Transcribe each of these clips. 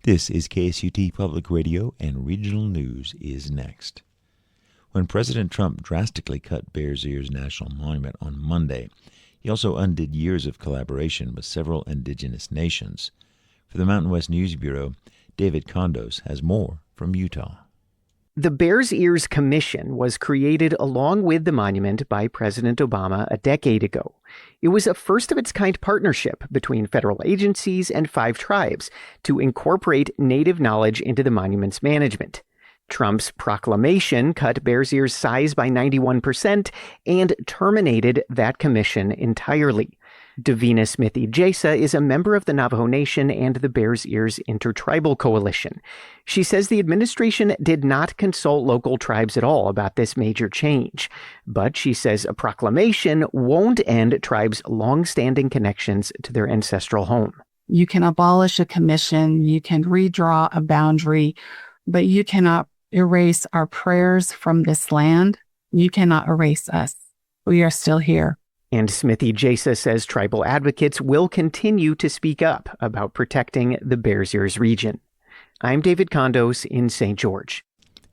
This is KSUT Public Radio, and regional news is next. When President Trump drastically cut Bears Ears National Monument on Monday, he also undid years of collaboration with several indigenous nations. For the Mountain West News Bureau, David Condos has more from Utah. The Bears Ears Commission was created along with the monument by President Obama a decade ago. It was a first-of-its-kind partnership between federal agencies and 5 tribes to incorporate Native knowledge into the monument's management. Trump's proclamation cut Bears Ears' size by 91% and terminated that commission entirely. Davina Smithy-Jasa is a member of the Navajo Nation and the Bears Ears Intertribal Coalition. She says the administration did not consult local tribes at all about this major change. But she says a proclamation won't end tribes' long-standing connections to their ancestral home. You can abolish a commission, you can redraw a boundary, but you cannot erase our prayers from this land. You cannot erase us. We are still here. And Smithy-Jasa says tribal advocates will continue to speak up about protecting the Bears Ears region. I'm David Condos in St. George.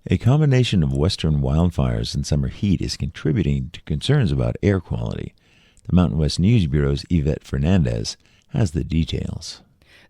A combination of western wildfires and summer heat is contributing to concerns about air quality. The Mountain West News Bureau's Yvette Fernandez has the details.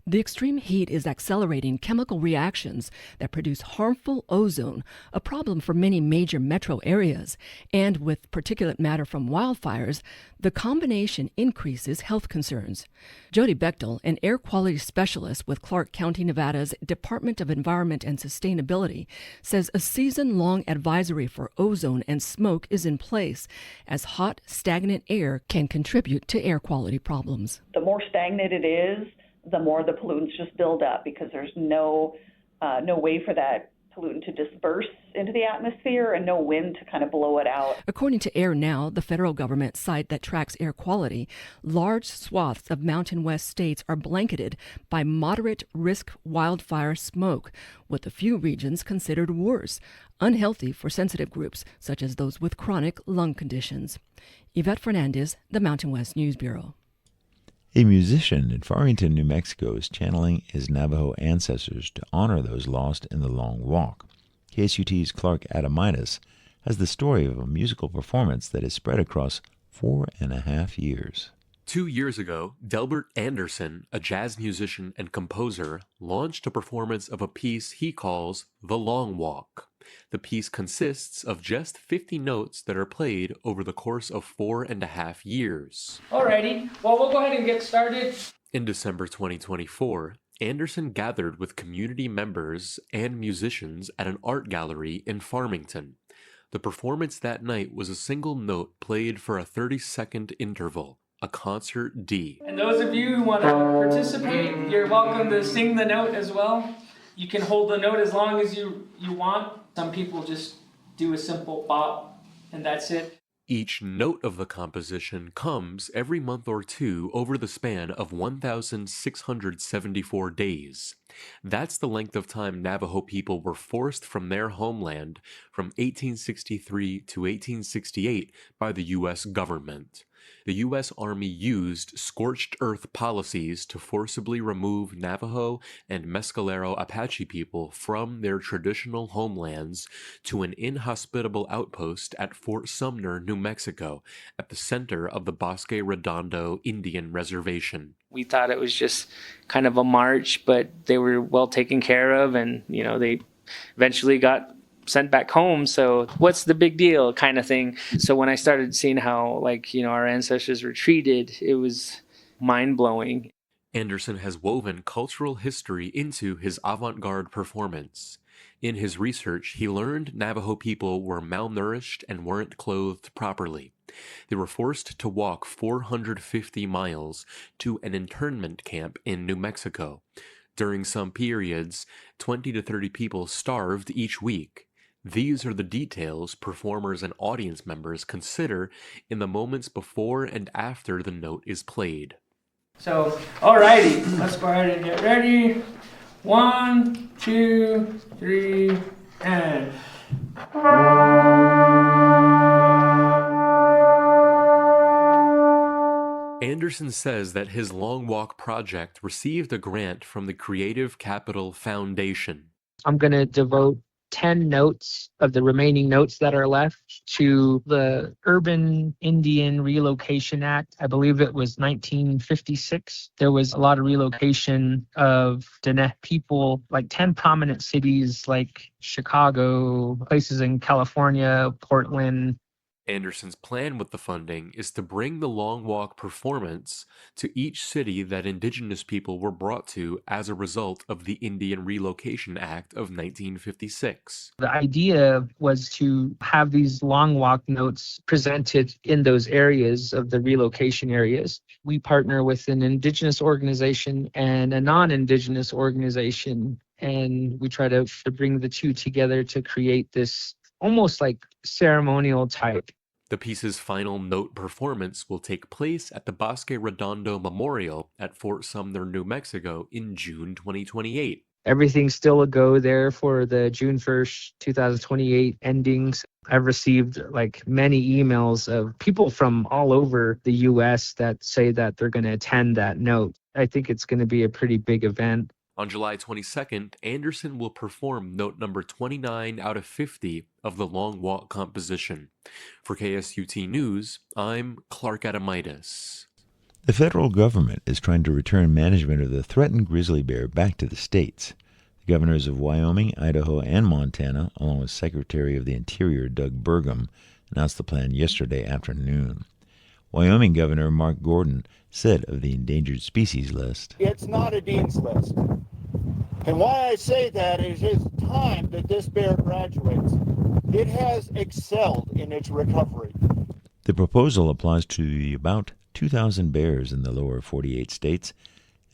The extreme heat is accelerating chemical reactions that produce harmful ozone, a problem for many major metro areas. And with particulate matter from wildfires, the combination increases health concerns. Jody Bechtel, an air quality specialist with Clark County, Nevada's Department of Environment and Sustainability, says a season-long advisory for ozone and smoke is in place, as hot, stagnant air can contribute to air quality problems. The more stagnant it is, the more the pollutants just build up because there's no way for that pollutant to disperse into the atmosphere and no wind to kind of blow it out. According to Air Now, the federal government site that tracks air quality, large swaths of Mountain West states are blanketed by moderate risk wildfire smoke, with a few regions considered worse, unhealthy for sensitive groups such as those with chronic lung conditions. Yvette Fernandez, the Mountain West News Bureau. A musician in Farmington, New Mexico is channeling his Navajo ancestors to honor those lost in the Long Walk. KSUT's Clark Adamitis has the story of a musical performance that is spread across 4.5 years. 2 years ago, Delbert Anderson, a jazz musician and composer, launched a performance of a piece he calls The Long Walk. The piece consists of just 50 notes that are played over the course of 4.5 years. Alrighty, well, we'll go ahead and get started. In December 2024, Anderson gathered with community members and musicians at an art gallery in Farmington. The performance that night was a single note played for a 30-second interval, a concert D. And those of you who want to participate, you're welcome to sing the note as well. You can hold the note as long as you want. Some people just do a simple bop, and that's it. Each note of the composition comes every month or two over the span of 1,674 days. That's the length of time Navajo people were forced from their homeland from 1863 to 1868 by the U.S. government. The U.S. Army used scorched earth policies to forcibly remove Navajo and Mescalero Apache people from their traditional homelands to an inhospitable outpost at Fort Sumner, New Mexico, at the center of the Bosque Redondo Indian Reservation. We thought it was just kind of a march, but they were well taken care of, and they eventually got sent back home, so what's the big deal kind of thing. So when I started seeing how our ancestors were treated, it was mind-blowing. Anderson has woven cultural history into his avant-garde performance. In his research, he learned Navajo people were malnourished and weren't clothed properly. They were forced to walk 450 miles to an internment camp in New Mexico. During some periods, 20 to 30 people starved each week. These are the details performers and audience members consider in the moments before and after the note is played. So, alrighty, let's go ahead and get ready. 1, 2, 3, and... Anderson says that his Long Walk project received a grant from the Creative Capital Foundation. I'm going to devote 10 notes of the remaining notes that are left to the Urban Indian Relocation Act. I believe it was 1956. There was a lot of relocation of Diné people, like 10 prominent cities like Chicago, places in California, Portland. Anderson's plan with the funding is to bring the Long Walk performance to each city that Indigenous people were brought to as a result of the Indian Relocation Act of 1956. The idea was to have these Long Walk notes presented in those areas of the relocation areas. We partner with an Indigenous organization and a non-Indigenous organization, and we try to bring the two together to create this almost like ceremonial type. The piece's final note performance will take place at the Bosque Redondo Memorial at Fort Sumner, New Mexico in June 2028. Everything's still a go there for the June 1st, 2028 endings. I've received like many emails of people from all over the U.S. that say that they're going to attend that note. I think it's going to be a pretty big event. On July 22nd, Anderson will perform note number 29 out of 50 of the Long Walk composition. For KSUT News, I'm Clark Adamitis. The federal government is trying to return management of the threatened grizzly bear back to the states. The governors of Wyoming, Idaho, and Montana, along with Secretary of the Interior Doug Burgum, announced the plan yesterday afternoon. Wyoming Governor Mark Gordon said of the endangered species list, "It's not a Dean's List. And why I say that is it's time that this bear graduates. It has excelled in its recovery." The proposal applies to about 2,000 bears in the lower 48 states,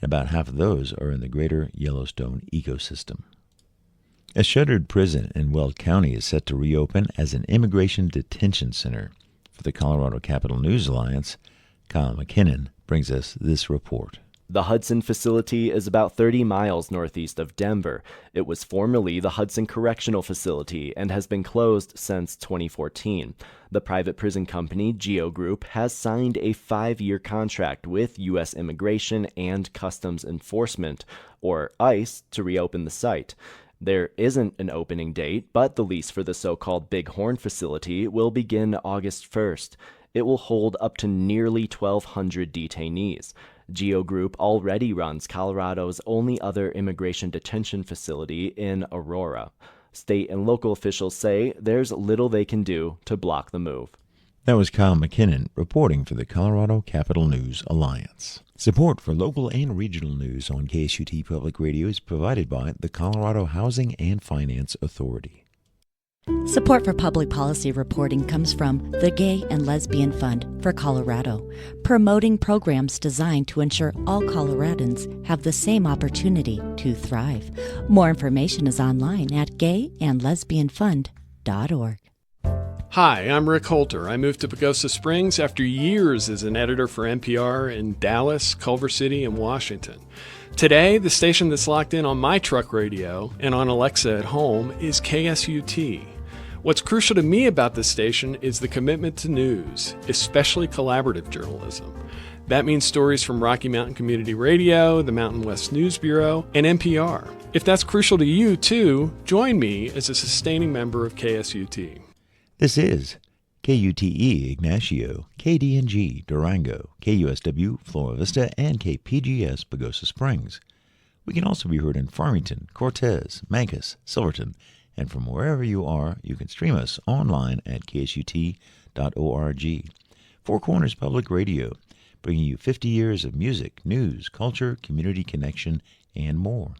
and about half of those are in the greater Yellowstone ecosystem. A shuttered prison in Weld County is set to reopen as an immigration detention center. For the Colorado Capital News Alliance, Kyle McKinnon brings us this report. The Hudson facility is about 30 miles northeast of Denver. It was formerly the Hudson Correctional Facility and has been closed since 2014. The private prison company, Geo Group, has signed a 5-year contract with U.S. Immigration and Customs Enforcement, or ICE, to reopen the site. There isn't an opening date, but the lease for the so-called Big Horn facility will begin August 1st. It will hold up to nearly 1,200 detainees. Geo Group already runs Colorado's only other immigration detention facility in Aurora. State and local officials say there's little they can do to block the move. That was Kyle McKinnon reporting for the Colorado Capital News Alliance. Support for local and regional news on KSUT Public Radio is provided by the Colorado Housing and Finance Authority. Support for public policy reporting comes from the Gay and Lesbian Fund for Colorado, promoting programs designed to ensure all Coloradans have the same opportunity to thrive. More information is online at gayandlesbianfund.org. Hi, I'm Rick Holter. I moved to Pagosa Springs after years as an editor for NPR in Dallas, Culver City, and Washington. Today, the station that's locked in on my truck radio and on Alexa at home is KSUT. What's crucial to me about this station is the commitment to news, especially collaborative journalism. That means stories from Rocky Mountain Community Radio, the Mountain West News Bureau, and NPR. If that's crucial to you, too, join me as a sustaining member of KSUT. This is KUTE Ignacio, KDNG Durango, KUSW Flora Vista, and KPGS Pagosa Springs. We can also be heard in Farmington, Cortez, Mancos, Silverton, and from wherever you are, you can stream us online at ksut.org. Four Corners Public Radio, bringing you 50 years of music, news, culture, community connection, and more.